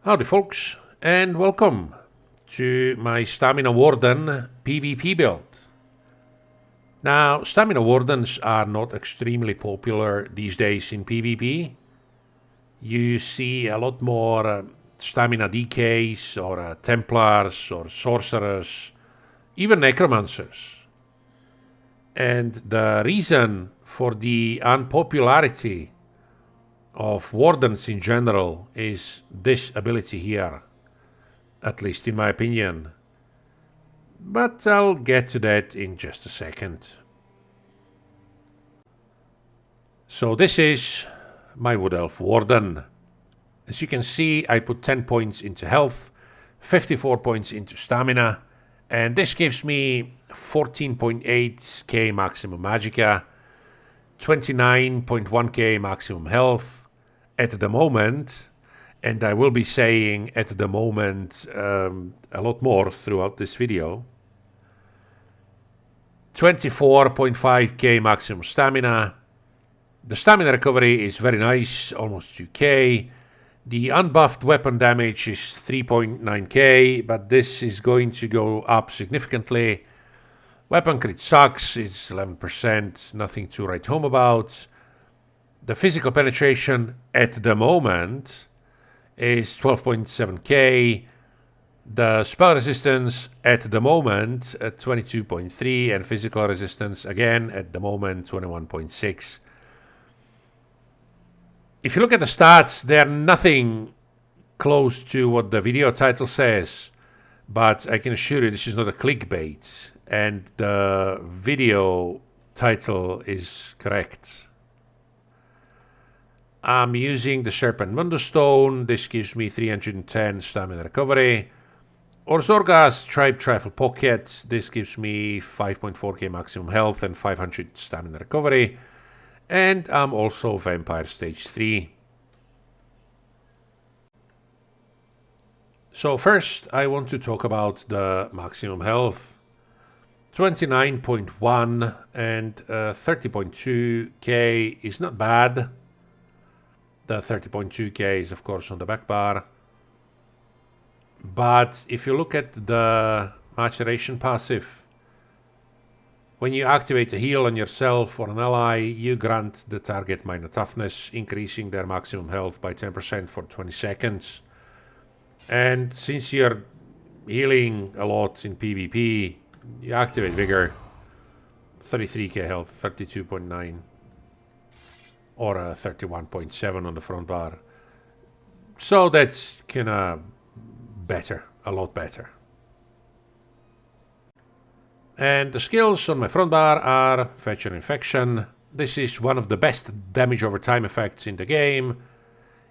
Howdy folks, and welcome to my Stamina Warden PvP build. Now, Stamina Wardens are not extremely popular these days in PvP. You see a lot more Stamina DKs or Templars or Sorcerers, even Necromancers. And the reason for the unpopularity of Wardens in general is this ability here, at least in my opinion. But I'll get to that in just a second. So this is my Wood Elf Warden. As you can see, I put 10 points into health, 54 points into stamina, and this gives me 14.8k maximum magicka, 29.1k maximum health at the moment, and I will be saying at the moment a lot more throughout this video. 24.5k maximum stamina. The stamina recovery is very nice, almost 2k. The unbuffed weapon damage is 3.9k, but this is going to go up significantly. Weapon crit sucks, it's 11%, nothing to write home about. The physical penetration at the moment is 12.7k. The spell resistance at the moment at 22.3, and physical resistance again at the moment 21.6. If you look at the stats, they're nothing close to what the video title says, but I can assure you this is not a clickbait, and the video title is correct. I'm using the Serpent Mundustone. This gives me 310 stamina recovery. Orzorga's Tribe Trifle Pocket. This gives me 5.4k maximum health and 500 stamina recovery. And I'm also Vampire Stage 3. So first I want to talk about the maximum health. 29.1 and 30.2k is not bad. The 30.2k is of course on the back bar. But if you look at the maturation passive, when you activate a heal on yourself or an ally, you grant the target minor toughness, increasing their maximum health by 10% for 20 seconds. And since you're healing a lot in PvP, you activate Vigor, 33k health, 32.9, or 31.7 on the front bar. So that's kinda better, a lot better. And the skills on my front bar are Fetch and Infection. This is one of the best damage over time effects in the game.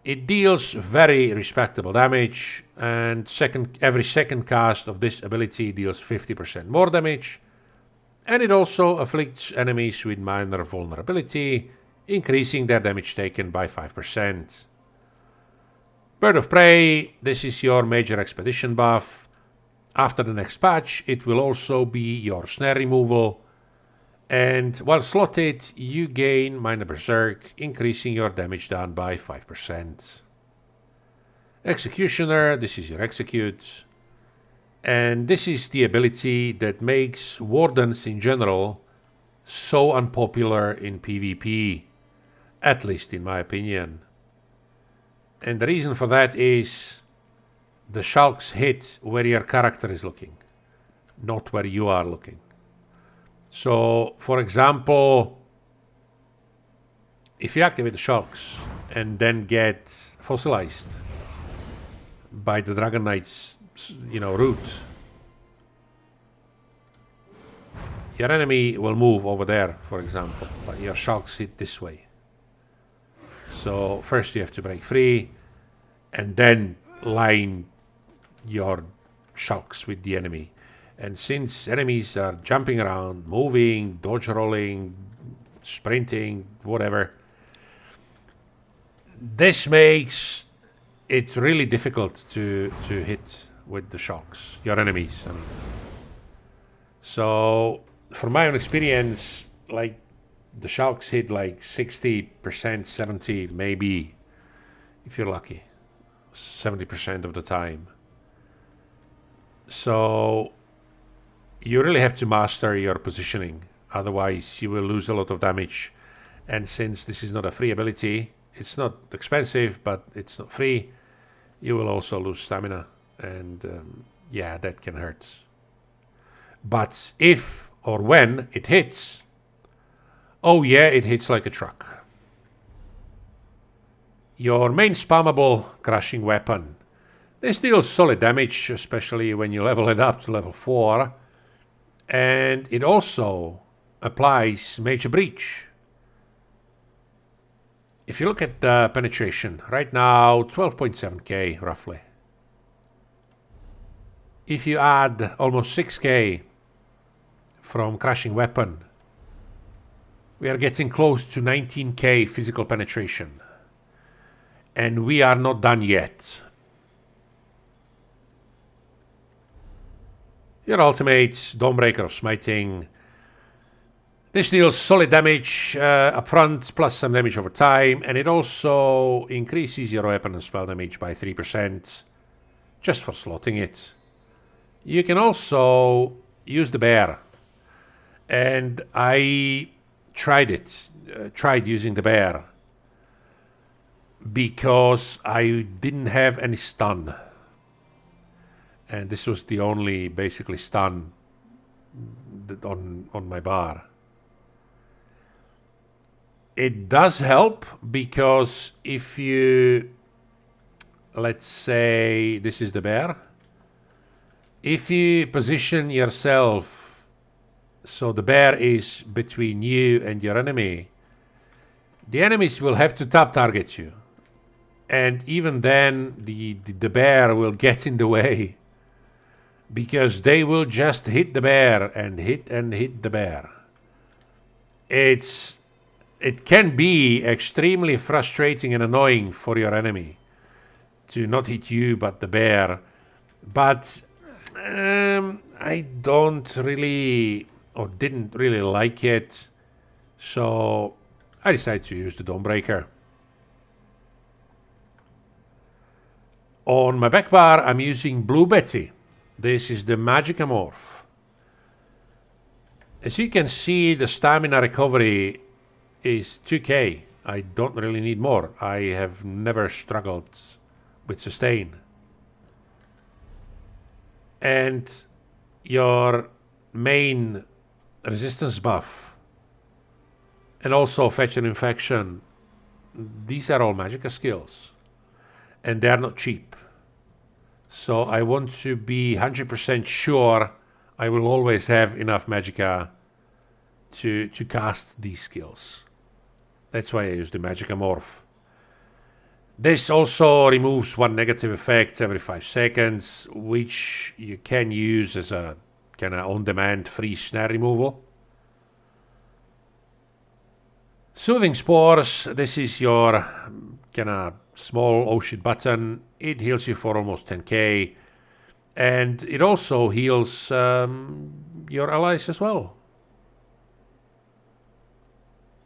It deals very respectable damage, and every second cast of this ability deals 50% more damage. And it also afflicts enemies with minor vulnerability, increasing their damage taken by 5%. Bird of Prey, this is your major expedition buff. After the next patch, it will also be your snare removal. And while slotted, you gain Minor Berserk, increasing your damage down by 5%. Executioner, this is your execute. And this is the ability that makes Wardens in general so unpopular in PvP, at least in my opinion. And the reason for that is the shulks hit where your character is looking, not where you are looking. So, for example, if you activate the shulks and then get fossilized by the Dragon Knight's, route, your enemy will move over there, for example, but your shulks hit this way. So first you have to break free and then line your shulks with the enemy. And since enemies are jumping around, moving, dodge rolling, sprinting, whatever, this makes it really difficult to hit with the shulks, your enemies. I mean. So from my own experience, like the shulks hit like 60%, 70% maybe, if you're lucky. 70% of the time. So you really have to master your positioning, otherwise you will lose a lot of damage. And since this is not a free ability, it's not expensive, but it's not free, you will also lose stamina, and yeah, that can hurt. But if or when it hits, oh yeah, it hits like a truck. Your main spammable crushing weapon. This deals solid damage, especially when you level it up to level 4. And it also applies Major Breach. If you look at the penetration, right now 12.7k roughly. If you add almost 6k from crushing weapon, we are getting close to 19k physical penetration. And we are not done yet. Your ultimate, Dawnbreaker of Smiting. This deals solid damage up front, plus some damage over time, and it also increases your weapon and spell damage by 3%, just for slotting it. You can also use the bear, and I tried using the bear, because I didn't have any stun. And this was the only basically stun on my bar. It does help, because if you, let's say this is the bear, if you position yourself so the bear is between you and your enemy, the enemies will have to tap target you. And even then, the bear will get in the way, because they will just hit the bear and hit the bear. It can be extremely frustrating and annoying for your enemy to not hit you but the bear. But I don't really, or didn't really like it, so I decided to use the Dawnbreaker. On my back bar, I'm using Blue Betty. This is the Magica Morph. As you can see, the stamina recovery is 2k. I don't really need more. I have never struggled with sustain. And your main resistance buff, and also Fetch and Infection, these are all Magica skills, and they are not cheap. So I want to be 100% sure I will always have enough Magica to cast these skills. That's why I use the Magica Morph. This also removes one negative effect every 5 seconds, which you can use as a kind of on-demand free snare removal. Soothing Spores, this is your kind of small oh shit button. It heals you for almost 10k, and it also heals your allies as well.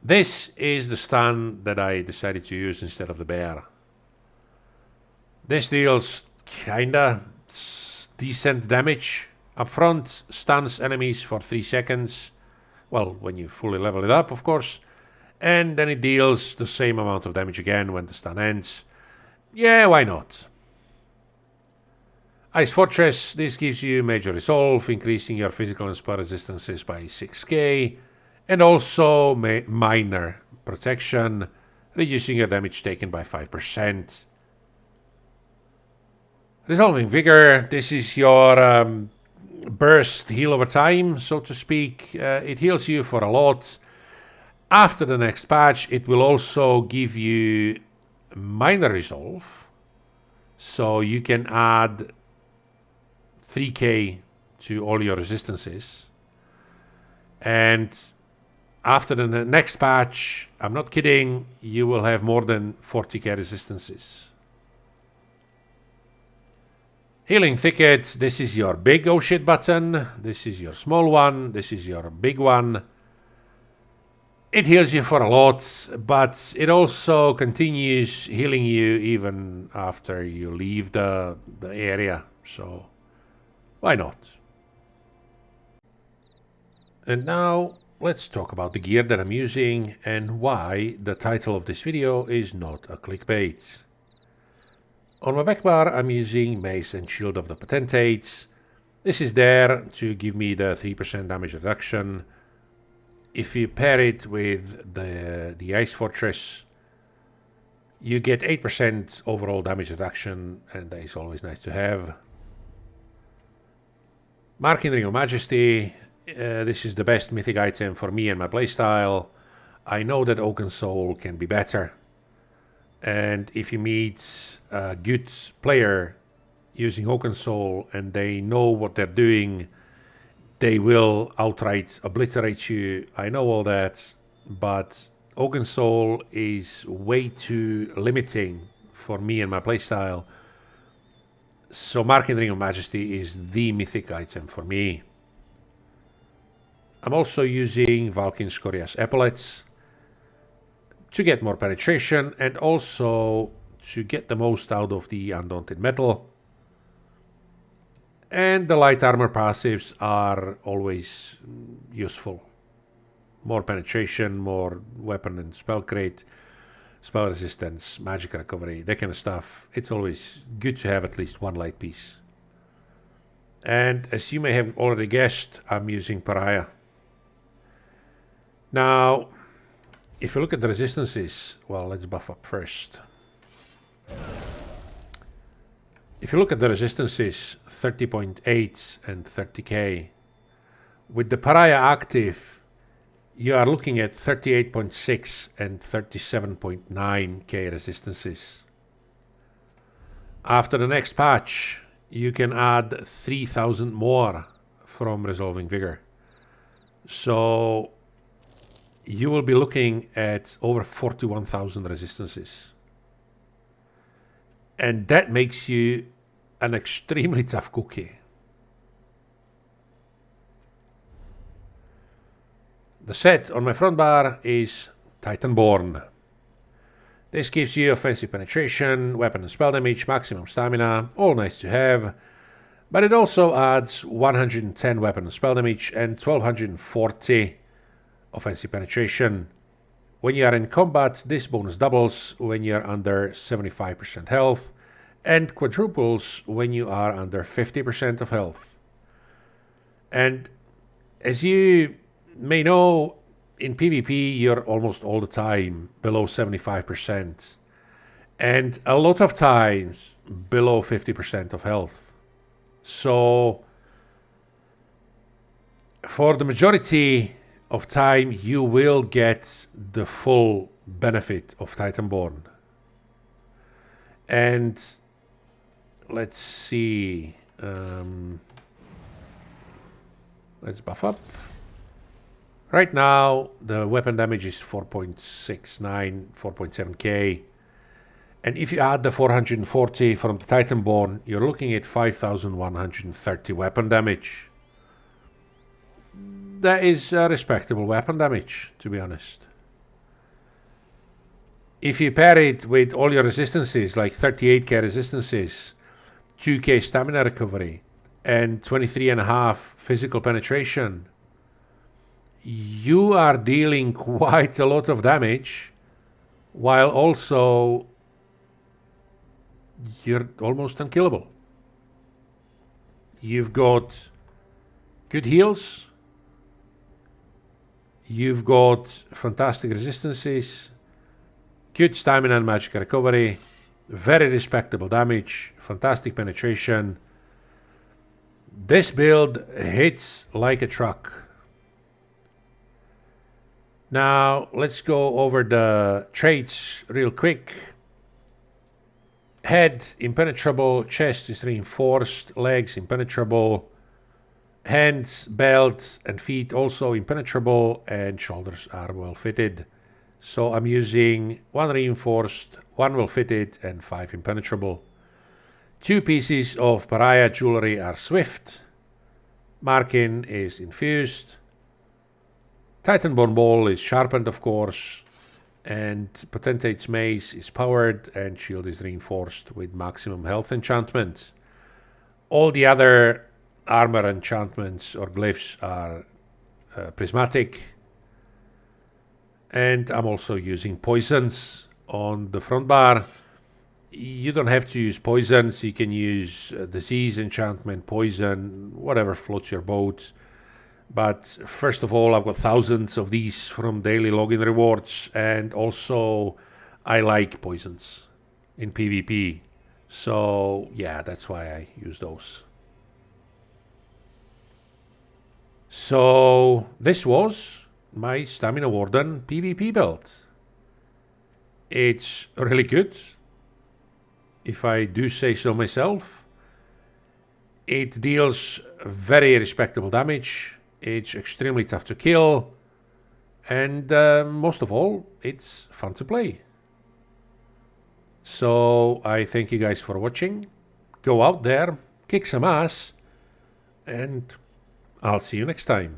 This is the stun that I decided to use instead of the bear. This deals kinda decent damage. Up front, stuns enemies for 3 seconds. Well, when you fully level it up, of course. And then it deals the same amount of damage again when the stun ends. Yeah, why not? Ice Fortress, this gives you major resolve, increasing your physical and spell resistances by 6k. And also minor protection, reducing your damage taken by 5%. Resolving Vigor, this is your burst heal over time, so to speak. It heals you for a lot. After the next patch, it will also give you minor resolve, so you can add 3k to all your resistances. And after the next patch, I'm not kidding, you will have more than 40k resistances. Healing Thicket, this is your big oh shit button, this is your small one, this is your big one. It heals you for a lot, but it also continues healing you even after you leave the area. So why not? And now let's talk about the gear that I'm using and why the title of this video is not a clickbait. On my back bar I'm using Mace and Shield of the Potentates. This is there to give me the 3% damage reduction. If you pair it with the Ice Fortress, you get 8% overall damage reduction, and that is always nice to have. Marking Ring of Majesty, this is the best mythic item for me and my playstyle. I know that Oaken Soul can be better, and if you meet a good player using Oaken Soul and they know what they're doing, they will outright obliterate you. I know all that, but Oaken Soul is way too limiting for me and my playstyle. So Marking Ring of Majesty is the mythic item for me. I'm also using Valkin Scoria's Epaulets to get more penetration and also to get the most out of the Undaunted Metal. And the light armor passives are always useful. More penetration, more weapon and spell crate, spell resistance, magic recovery, that kind of stuff. It's always good to have at least one light piece. And as you may have already guessed, I'm using Pariah. Now, if you look at the resistances, well, let's buff up first. If you look at the resistances, 30.8 and 30k, with the Pariah active, you are looking at 38.6 and 37.9k resistances. After the next patch, you can add 3,000 more from Resolving Vigor. So you will be looking at over 41,000 resistances. And that makes you an extremely tough cookie. The set on my front bar is Titanborn. This gives you offensive penetration, weapon and spell damage, maximum stamina, all nice to have. But it also adds 110 weapon and spell damage and 1240 offensive penetration. When you are in combat, this bonus doubles when you are under 75% health and quadruples when you are under 50% of health. And as you may know, in PvP you're almost all the time below 75% and a lot of times below 50% of health. So for the majority of time you will get the full benefit of Titanborn. And let's see, let's buff up. Right now the weapon damage is 4.69, 4.7k, and if you add the 440 from the Titanborn, you're looking at 5,130 weapon damage. That is a respectable weapon damage, to be honest. If you pair it with all your resistances, like 38k resistances, 2k stamina recovery, and 23.5 physical penetration, you are dealing quite a lot of damage, while also you're almost unkillable. You've got good heals, you've got fantastic resistances, good stamina and magic recovery, very respectable damage, fantastic penetration. This build hits like a truck. Now let's go over the traits real quick. Head impenetrable, chest is reinforced, legs impenetrable, hands, belt and feet also impenetrable, and shoulders are well fitted. So I'm using 1 reinforced, 1 well fitted and 5 impenetrable. 2 pieces of Pariah jewelry are swift. Marking is infused. Titanborn Ball is sharpened, of course, and Potentate's Mace is powered, and Shield is reinforced with maximum health enchantment. All the other armor enchantments or glyphs are prismatic, and I'm also using poisons on the front bar. You don't have to use poisons, you can use disease enchantment, poison, whatever floats your boat. But first of all, I've got thousands of these from daily login rewards, and also I like poisons in PvP. So yeah, that's why I use those. So this was my Stamina Warden PvP build. It's really good, if I do say so myself. It deals very respectable damage. It's extremely tough to kill, and most of all, it's fun to play. So I thank you guys for watching. Go out there, kick some ass, and I'll see you next time.